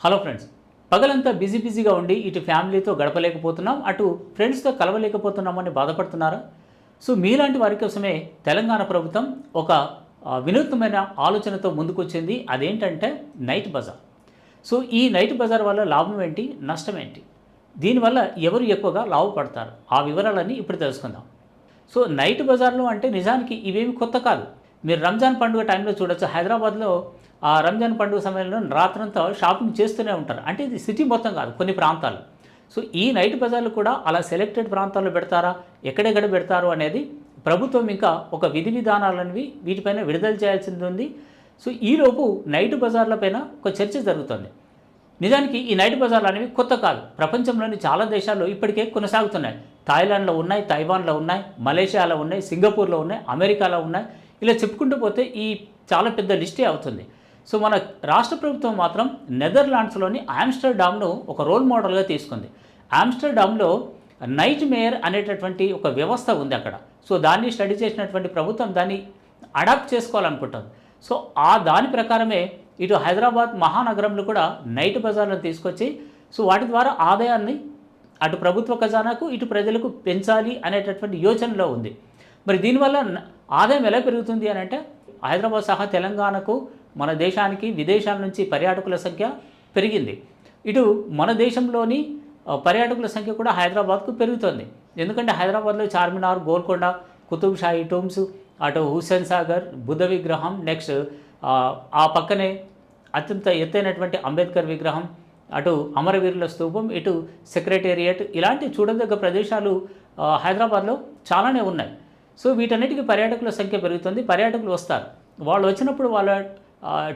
Hello friends, పగలంతా బిజీగా ఉండి ఇటు ఫ్యామిలీతో గడపలేకపోతున్నాం, అటు ఫ్రెండ్స్తో కలవలేకపోతున్నామని బాధపడుతున్నారా? సో మీలాంటి వారి కోసమే తెలంగాణ ప్రభుత్వం ఒక వినూత్నమైన ఆలోచనతో ముందుకొచ్చింది. అదేంటంటే నైట్ బజార్. సో ఈ నైట్ బజార్ వల్ల లాభం ఏంటి, నష్టం ఏంటి, దీనివల్ల ఎవరు ఎక్కువగా లాభపడతారు, ఆ వివరాలన్నీ ఇప్పుడు తెలుసుకుందాం. సో నైట్ బజార్లో అంటే నిజానికి ఇవేమి కొత్త కాదు. మీరు రంజాన్ పండుగ టైంలో చూడొచ్చు, హైదరాబాద్లో ఆ రంజాన్ పండుగ సమయంలో రాత్రంతా షాపింగ్ చేస్తూనే ఉంటారు. అంటే ఇది సిటీ మొత్తం కాదు, కొన్ని ప్రాంతాలు. సో ఈ నైట్ బజార్లు కూడా అలా సెలెక్టెడ్ ప్రాంతాల్లో పెడతారా, ఎక్కడెక్కడ పెడతారు అనేది ప్రభుత్వం ఇంకా ఒక విధి విధానాలనేవి వీటిపైన విడుదల చేయాల్సింది ఉంది. సో ఈలోపు నైట్ బజార్లపైన ఒక చర్చ జరుగుతుంది. నిజానికి ఈ నైట్ బజార్లు అనేవి కొత్త కాదు, ప్రపంచంలోని చాలా దేశాల్లో ఇప్పటికే కొనసాగుతున్నాయి. థాయిలాండ్లో ఉన్నాయి, తైవాన్లో ఉన్నాయి, మలేషియాలో ఉన్నాయి, సింగపూర్లో ఉన్నాయి, అమెరికాలో ఉన్నాయి. ఇలా చెప్పుకుంటూ పోతే ఈ చాలా పెద్ద లిస్టే అవుతుంది. సో మన రాష్ట్ర ప్రభుత్వం మాత్రం నెదర్లాండ్స్లోని ఆమ్స్టర్డామ్ను ఒక రోల్ మోడల్గా తీసుకుంది. ఆమ్స్టర్డామ్లో నైట్ మేయర్ అనేటటువంటి ఒక వ్యవస్థ ఉంది అక్కడ. సో దాన్ని స్టడీ చేసినటువంటి ప్రభుత్వం దాన్ని అడాప్ట్ చేసుకోవాలనుకుంటుంది. సో దాని ప్రకారమే ఇటు హైదరాబాద్ మహానగరంలో కూడా నైట్ బజార్లను తీసుకొచ్చి సో వాటి ద్వారా ఆదాయాన్ని అటు ప్రభుత్వ ఖజానాకు ఇటు ప్రజలకు పెంచాలి అనేటటువంటి యోచనలో ఉంది. మరి దీనివల్ల ఆదాయం ఎలా పెరుగుతుంది అని అంటే, హైదరాబాద్ సహా తెలంగాణకు, మన దేశానికి విదేశాల నుంచి పర్యాటకుల సంఖ్య పెరిగింది. ఇటు మన దేశంలోని పర్యాటకుల సంఖ్య కూడా హైదరాబాద్కు పెరుగుతుంది. ఎందుకంటే హైదరాబాద్లో చార్మినార్, గోల్కొండ, కుతుబ్ షాహీ టూమ్స్, అటు హుస్సేన్ సాగర్ బుద్ధ విగ్రహం, నెక్స్ట్ ఆ పక్కనే అత్యంత ఎత్తైనటువంటి అంబేద్కర్ విగ్రహం, అటు అమరవీరుల స్తూపం, ఇటు సెక్రటేరియట్, ఇలాంటి చూడదగ్గ ప్రదేశాలు హైదరాబాద్లో చాలానే ఉన్నాయి. సో వీటన్నిటికీ పర్యాటకుల సంఖ్య పెరుగుతుంది, పర్యాటకులు వస్తారు. వాళ్ళు వచ్చినప్పుడు వాళ్ళ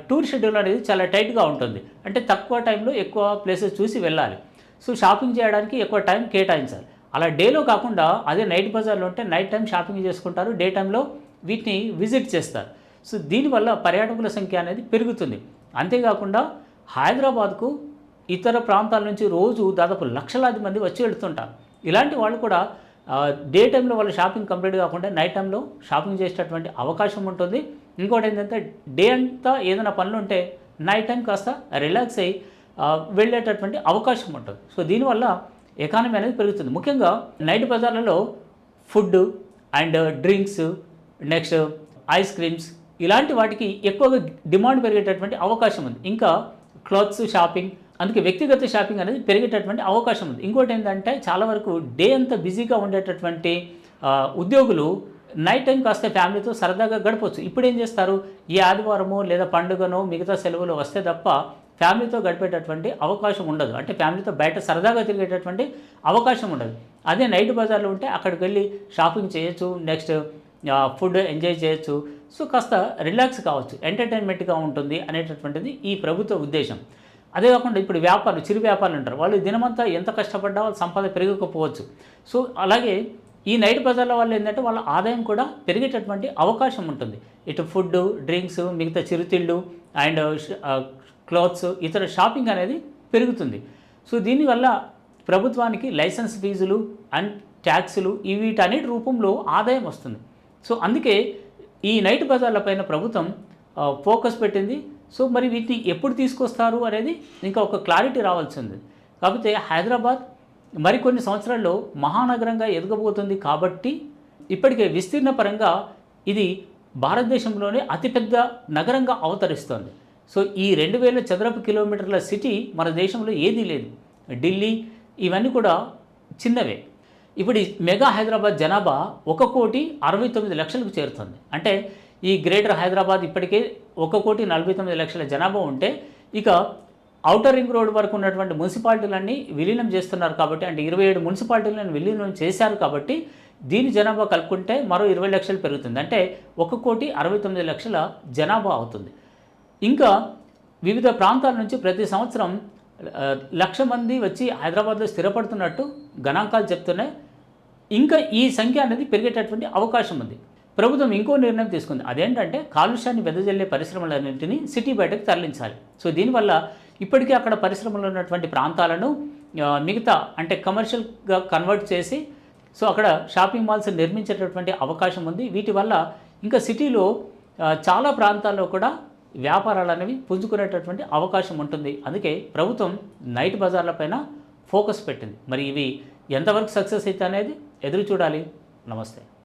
టూర్ షెడ్యూల్ అనేది చాలా టైట్గా ఉంటుంది. అంటే తక్కువ టైంలో ఎక్కువ ప్లేసెస్ చూసి వెళ్ళాలి. సో షాపింగ్ చేయడానికి ఎక్కువ టైం కేటాయించాలి. అలా డేలో కాకుండా అదే నైట్ బజార్లో ఉంటే నైట్ టైం షాపింగ్ చేసుకుంటారు, డే టైంలో వీటిని విజిట్ చేస్తారు. సో దీనివల్ల పర్యాటకుల సంఖ్య అనేది పెరుగుతుంది. అంతేకాకుండా హైదరాబాద్కు ఇతర ప్రాంతాల నుంచి రోజు దాదాపు లక్షలాది మంది వచ్చి వెళుతుంటారు. ఇలాంటి వాళ్ళు కూడా డే టైంలో వాళ్ళు షాపింగ్ కంప్లీట్ కాకుండా నైట్ టైంలో షాపింగ్ చేసేటటువంటి అవకాశం ఉంటుంది. ఇంకోటి ఏంటంటే డే అంతా ఏదైనా పనులు ఉంటే నైట్ టైం కాస్త రిలాక్స్ అయ్యి వెళ్ళేటటువంటి అవకాశం ఉంటుంది. సో దీనివల్ల ఎకానమీ అనేది పెరుగుతుంది. ముఖ్యంగా నైట్ బజార్లలో food and drinks, next ice creams, ఇలాంటి వాటికి ఎక్కువగా డిమాండ్ పెరిగేటటువంటి అవకాశం ఉంది. ఇంకా క్లాత్స్ షాపింగ్, అందుకే వ్యక్తిగత షాపింగ్ అనేది పెరిగేటటువంటి అవకాశం ఉంది. ఇంకోటి ఏంటంటే చాలా వరకు డే అంతా బిజీగా ఉండేటటువంటి ఉద్యోగులు నైట్ టైం కాస్త ఫ్యామిలీతో సరదాగా గడపవచ్చు. ఇప్పుడు ఏం చేస్తారు, ఈ ఆదివారమో లేదా పండుగనో మిగతా సెలవులు వస్తే తప్ప ఫ్యామిలీతో గడిపేటటువంటి అవకాశం ఉండదు. అంటే ఫ్యామిలీతో బయట సరదాగా తిరిగేటటువంటి అవకాశం ఉండదు. అదే నైట్ బజార్లో ఉంటే అక్కడికి వెళ్ళి షాపింగ్ చేయొచ్చు, నెక్స్ట్ ఫుడ్ ఎంజాయ్ చేయొచ్చు. సో కాస్త రిలాక్స్ కావచ్చు, ఎంటర్టైన్మెంట్గా ఉంటుంది అనేటటువంటిది ఈ ప్రభుత్వ ఉద్దేశం. అదే కాకుండా ఇప్పుడు వ్యాపారులు, చిరు వ్యాపారులు ఉంటారు, వాళ్ళు దినమంతా ఎంత కష్టపడ్డా వాళ్ళ సంపద పెరగకపోవచ్చు. సో అలాగే ఈ నైట్ బజార్ల వల్ల ఏంటంటే వాళ్ళ ఆదాయం కూడా పెరిగేటటువంటి అవకాశం ఉంటుంది. ఇటు ఫుడ్, డ్రింక్స్, మిగతా చిరుతిళ్ళు అండ్ క్లాత్స్, ఇతర షాపింగ్ అనేది పెరుగుతుంది. సో దీనివల్ల ప్రభుత్వానికి లైసెన్స్ ఫీజులు అండ్ ట్యాక్సులు వీటన్నిటి రూపంలో ఆదాయం వస్తుంది. సో అందుకే ఈ నైట్ బజార్లపైన ప్రభుత్వం ఫోకస్ పెట్టింది. సో మరి వీటిని ఎప్పుడు తీసుకొస్తారు అనేది ఇంకా ఒక క్లారిటీ రావాల్సింది. కాకపోతే హైదరాబాద్ మరికొన్ని సంవత్సరాల్లో మహానగరంగా ఎదగబోతుంది కాబట్టి ఇప్పటికే విస్తీర్ణ పరంగా ఇది భారతదేశంలోనే అతిపెద్ద నగరంగా అవతరిస్తోంది. సో ఈ 2000 చదరపు కిలోమీటర్ల సిటీ మన దేశంలో ఏదీ లేదు. ఢిల్లీ ఇవన్నీ కూడా చిన్నవే. ఇప్పుడు ఈ మెగా హైదరాబాద్ జనాభా 1,69,00,000కు చేరుతుంది. అంటే ఈ గ్రేటర్ హైదరాబాద్ ఇప్పటికే 1,49,00,000 జనాభా ఉంటే ఇక ఔటర్ రింగ్ రోడ్ వరకు ఉన్నటువంటి మున్సిపాలిటీలన్నీ విలీనం చేస్తున్నారు కాబట్టి, అంటే 27 మున్సిపాలిటీలను విలీనం చేశారు కాబట్టి దీని జనాభా కలుపుకుంటే మరో 20 లక్షలు పెరుగుతుంది. అంటే 1,69,00,000 జనాభా అవుతుంది. ఇంకా వివిధ ప్రాంతాల నుంచి ప్రతి సంవత్సరం 1,00,000 మంది వచ్చి హైదరాబాద్లో స్థిరపడుతున్నట్టు గణాంకాలు చెప్తున్నాయి. ఇంకా ఈ సంఖ్య అనేది పెరిగేటటువంటి అవకాశం ఉంది. ప్రభుత్వం ఇంకో నిర్ణయం తీసుకుంది. అదేంటంటే కాలుష్యాన్ని వెదజల్లే పరిశ్రమలన్నింటినీ సిటీ బయటకు తరలించాలి. సో దీనివల్ల ఇప్పటికే అక్కడ పరిశ్రమలు ఉన్నటువంటి ప్రాంతాలను మిగతా అంటే కమర్షియల్గా కన్వర్ట్ చేసి సో అక్కడ షాపింగ్ మాల్స్ నిర్మించేటటువంటి అవకాశం ఉంది. వీటి వల్ల ఇంకా సిటీలో చాలా ప్రాంతాల్లో కూడా వ్యాపారాలు అనేవి పుంజుకునేటటువంటి అవకాశం ఉంటుంది. అందుకే ప్రభుత్వం నైట్ బజార్లపైన ఫోకస్ పెట్టింది. మరి ఇవి ఎంతవరకు సక్సెస్ అయితే అనేది ఎదురు చూడాలి. నమస్తే.